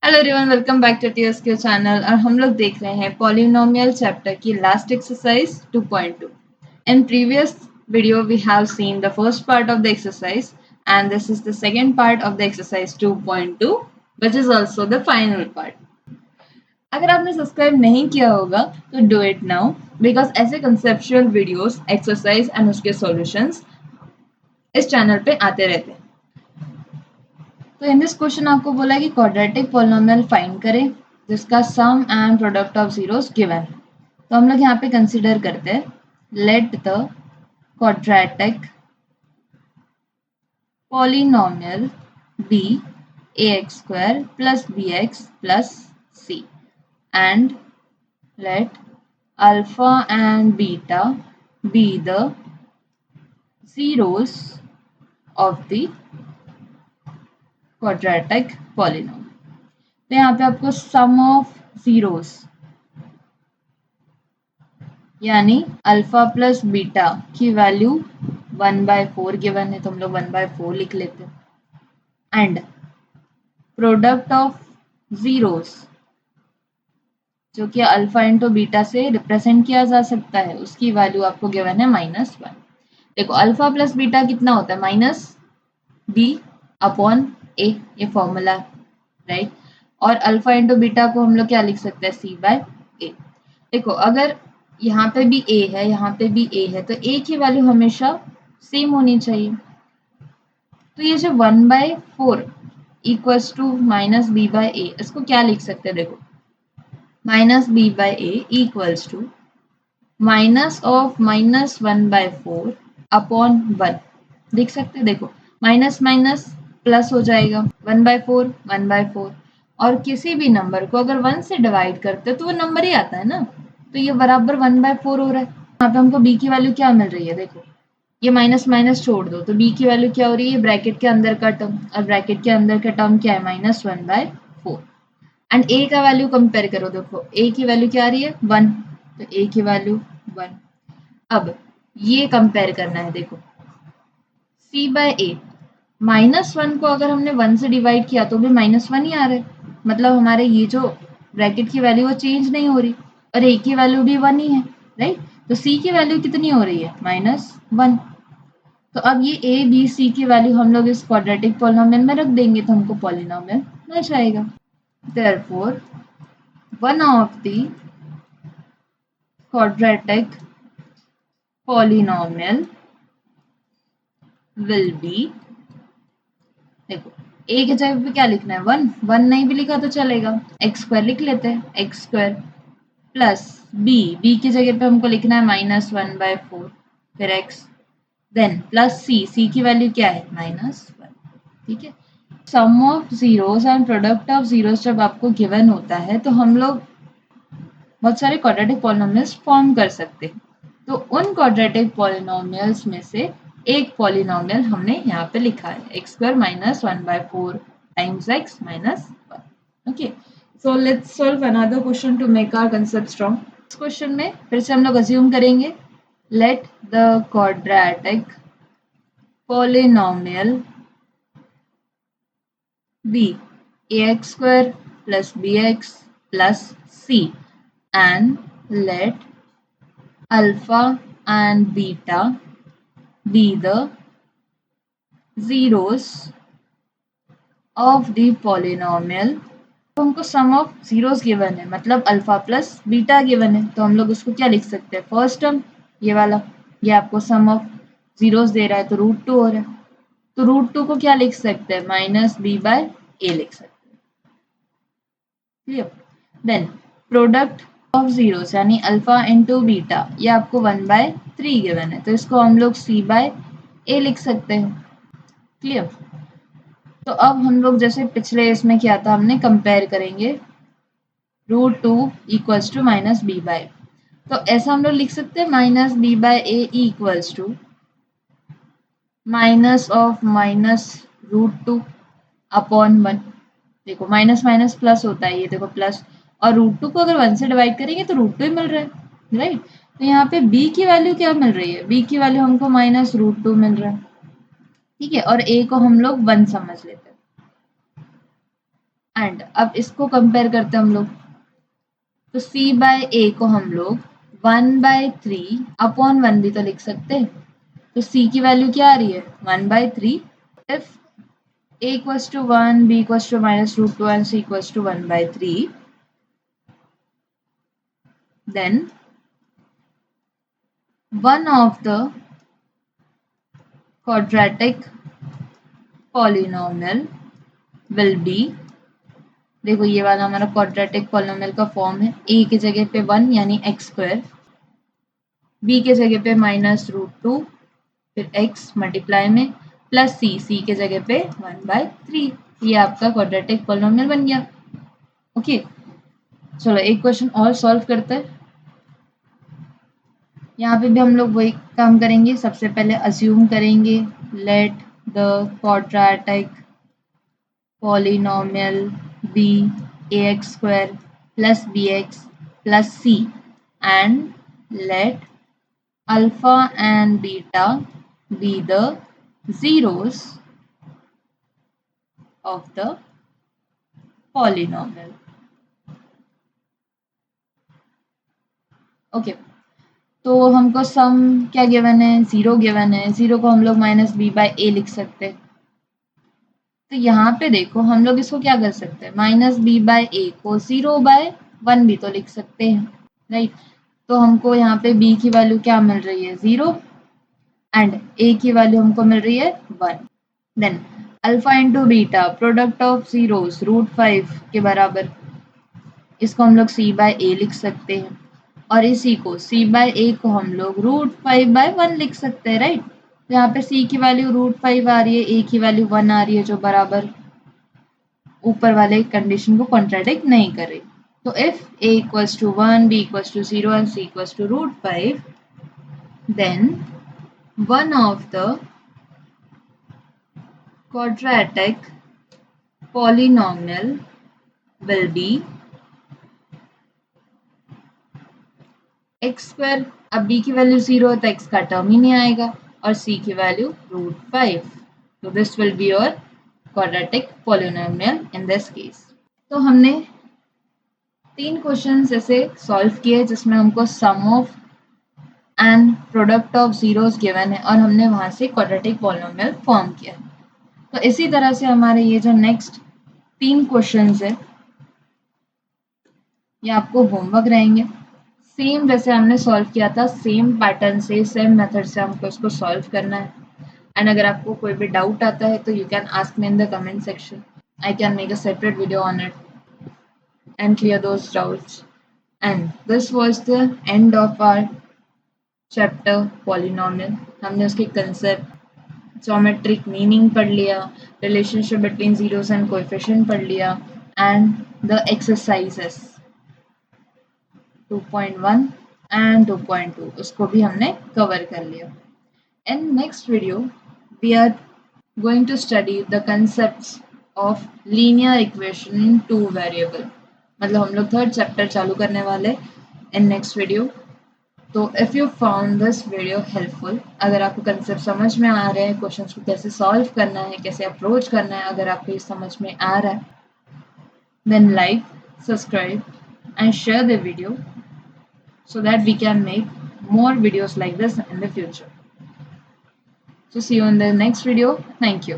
Hello everyone, welcome back to TSQ channel. और हम लोग देख रहे हैं पॉलिनोमियल चैप्टर की last exercise 2.2। In previous video we have seen the first part of the exercise and this is the second part of the exercise 2.2 which is also the final part. अगर आपने subscribe नहीं किया होगा तो do it now, because ऐसे conceptual videos, exercise and उसके solutions इस channel पे आते रहते हैं। तो इन दिस क्वेश्चन आपको बोला कि क्वाड्रेटिक पॉलिनोमियल फाइंड करें जिसका sum and product of zeros given है। तो हम लोग यहाँ पे कंसीडर करते हैं, let the quadratic polynomial be ax square plus bx plus c and let alpha and beta be the zeros of the quadratic polynomial। तो यहाँ पे आपको सम ऑफ जीरोस यानी अल्फा प्लस बीटा की वैल्यू 1/4 गिवन है, तो हम लोग 1/4 लिख लेते हैं। एंड प्रोडक्ट ऑफ जीरोस जो कि अल्फा इंटू बीटा से रिप्रेजेंट किया जा सकता है, उसकी वैल्यू आपको गिवन है -1। देखो अल्फा प्लस बीटा कितना होता है, -b अपॉन a, ये फॉर्मूला राइट। और अल्फा इंटू बीटा को हम लोग क्या लिख सकते हैं, c/a। देखो अगर यहाँ पे भी a है, यहाँ पे भी a है, तो a की वैल्यू हमेशा सेम होनी चाहिए। तो ये जो 1/4 इक्वल्स टू -b/a, इसको क्या लिख सकते हैं, देखो -b/a equals to minus of -1/4 upon 1 लिख सकते हैं। देखो माइनस माइनस प्लस हो जाएगा, 1/4 1/4। और किसी भी नंबर को अगर 1 से डिवाइड करते हैं तो वो नंबर ही आता है ना, तो ये बराबर 1/4 हो रहा है। यहाँ पे हमको b की वैल्यू क्या मिल रही है, देखो ये माइनस माइनस छोड़ दो तो b की वैल्यू क्या हो रही है, ब्रैकेट के अंदर का टर्म, और ब्रैकेट के अंदर का टर्म क्या है, -1/4। एंड a का वैल्यू कंपेयर करो, देखो a की वैल्यू क्या आ रही है, 1, तो a की वैल्यू 1। अब ये कंपेयर करना है, देखो c/a, -1 को अगर हमने 1 से डिवाइड किया तो भी -1 ही आ रहा है, मतलब हमारे ये जो ब्रैकेट की वैल्यू वो चेंज नहीं हो रही, और a की वैल्यू भी 1 ही है राइट। तो c की वैल्यू कितनी हो रही है, -1। तो अब ये a b c की वैल्यू हम लोग इस क्वाड्रेटिक पॉलिनोमियल में रख देंगे तो हमको पॉलिनोमियल मिल जाएगा। Therefore, one of the quadratic polynomial will be, देखो a के जगह पे क्या लिखना है, 1, 1 नहीं भी लिखा तो चलेगा, x² लिख लेते हैं, x² प्लस b की जगह पे हमको लिखना है -1/4, फिर x, देन प्लस c की वैल्यू क्या है, -1। ठीक है, sum of zeros and product of zeros जब आपको गिवन होता है तो हम लोग बहुत सारे क्वाड्रेटिक पॉलिनोमियल्स फॉर्म कर सकते हैं। तो उन क्वाड्रेटिक पॉलिनोमियल्स में से एक पॉलिनोमियल हमने यहाँ पे लिखा है, x² -1/4 times x -1। Okay, so let's solve another question to make our concept strong. इस क्वेश्चन में फिर से हम लोग अज्यूम करेंगे, let the quadratic polynomial be ax² plus bx plus c and let alpha and beta be the zeros of the polynomial। तो हमको sum of zeros given है, मतलब अल्फा प्लस बीटा गिवन है, तो हम लोग उसको क्या लिख सकते हैं, फर्स्ट टर्म ये वाला, ये आपको सम ऑफ जीरोस दे रहा है तो √2 हो रहा है, तो √2 को क्या लिख सकते हैं, -b/a लिख सकते हैं। Clear. Then product of zeros यानी अल्फा इंटू बीटा, ये आपको 1/3 गिवन है, तो इसको हम लोग c/a लिख सकते हैं। क्लियर। तो अब हम लोग जैसे पिछले इसमें किया था, हमने कंपेयर करेंगे √2 इक्वल्स टू -b/a, तो ऐसा हम लोग लिख सकते हैं -b/a equals to minus of -√2 upon 1। देखो माइनस माइनस प्लस होता है, ये देखो प्लस, और √2 को अगर 1 से डिवाइड करेंगे तो √2 ही मिल रहा है राइट। तो यहाँ पे b की वैल्यू क्या मिल रही है, b की वैल्यू हमको -√2 मिल रहा है। ठीक है, और a को हम लोग 1 समझ लेते हैं। एंड अब इसको कंपेयर करते हैं हम लोग, तो c बाय a को हम लोग 1/3 अपॉन 1 भी तो लिख सकते हैं। तो c की वैल्यू क्या आ रही है 1/3। If a equals to 1, b equals to -√2 and c equals to 1/3, then one of the quadratic polynomial will be, देखो ये वाला हमारा क्वाड्रेटिक पॉलिनोमियल का फॉर्म है, a की जगह पे 1 यानी x², b के जगह पे -√2 फिर x मल्टीप्लाई में प्लस c के जगह पे 1/3। ये आपका क्वाड्रेटिक पॉलिनोमियल बन गया। ओके, चलो एक क्वेश्चन और सॉल्व करते हैं। यहाँ पे भी हम लोग वही काम करेंगे। सबसे पहले अज्यूम करेंगे let the quadratic polynomial be ax² plus bx plus c and let alpha and beta be the zeros of the polynomial. Okay तो हमको सम क्या गिवन है, 0 गिवन है। 0 को हम लोग -b/a लिख सकते हैं। तो यहाँ पे देखो हम लोग इसको क्या कर सकते हैं, -b/a को 0/1 भी तो लिख सकते हैं, राइट। तो हमको यहाँ पे b की वैल्यू क्या मिल रही है 0 एंड a की वैल्यू हमको मिल रही है 1। Then alpha into beta product of zeros √5 के बराबर, इसको हम लोग c/a लिख सकते हैं और इसी को c/a को हम लोग √5/1 लिख सकते हैं, राइट। यहाँ पे c की वैल्यू √5 आ रही है, a की वैल्यू 1 आ रही है, जो बराबर ऊपर वाले कंडीशन को कॉन्ट्राडिक्ट नहीं कर रही। तो if a equals to 1, b equals to 0 and c equals to √5, then one of the quadratic polynomial will be x²। अब b की वैल्यू 0 है तो x का टर्म ही नहीं आएगा और c की वैल्यू √5। तो this will be your quadratic polynomial in this case। तो हमने 3 क्वेश्चंस ऐसे सॉल्व किए जिसमें हमको sum of and product of zeros given है और हमने वहां से क्वाड्रेटिक पॉलिनोमियल फॉर्म किया। तो इसी तरह से हमारे ये जो नेक्स्ट 3 क्वेश्चंस है ये आपको होमवर्क रहेंगे। सेम जैसे हमने सॉल्व किया था, सेम पैटर्न से, सेम मेथड से हमको इसको सॉल्व करना है। एंड अगर आपको कोई भी डाउट आता है तो you can ask me in the comment section. I can make a separate video on it and clear those doubts. And this was the end of our chapter polynomial। हमने उसके concept, geometric meaning पढ़ लिया, relationship between zeros and coefficient पढ़ लिया and the exercises 2.1 and 2.2 उसको भी हमने cover कर लिया। In next video we are going to study the concepts of linear equation in 2 variable। मतलब हम लोग 3rd चैप्टर चालू करने वाले इन नेक्स्ट वीडियो। तो if you found this video helpful, अगर आपको कंसेप्ट समझ में आ रहे हैं, क्वेश्चंस को कैसे सॉल्व करना है, कैसे अप्रोच करना है, अगर आपको ये समझ में आ रहा है, then like, subscribe and share the video so that we can make more videos like this in the future. So see you in the next video. Thank you.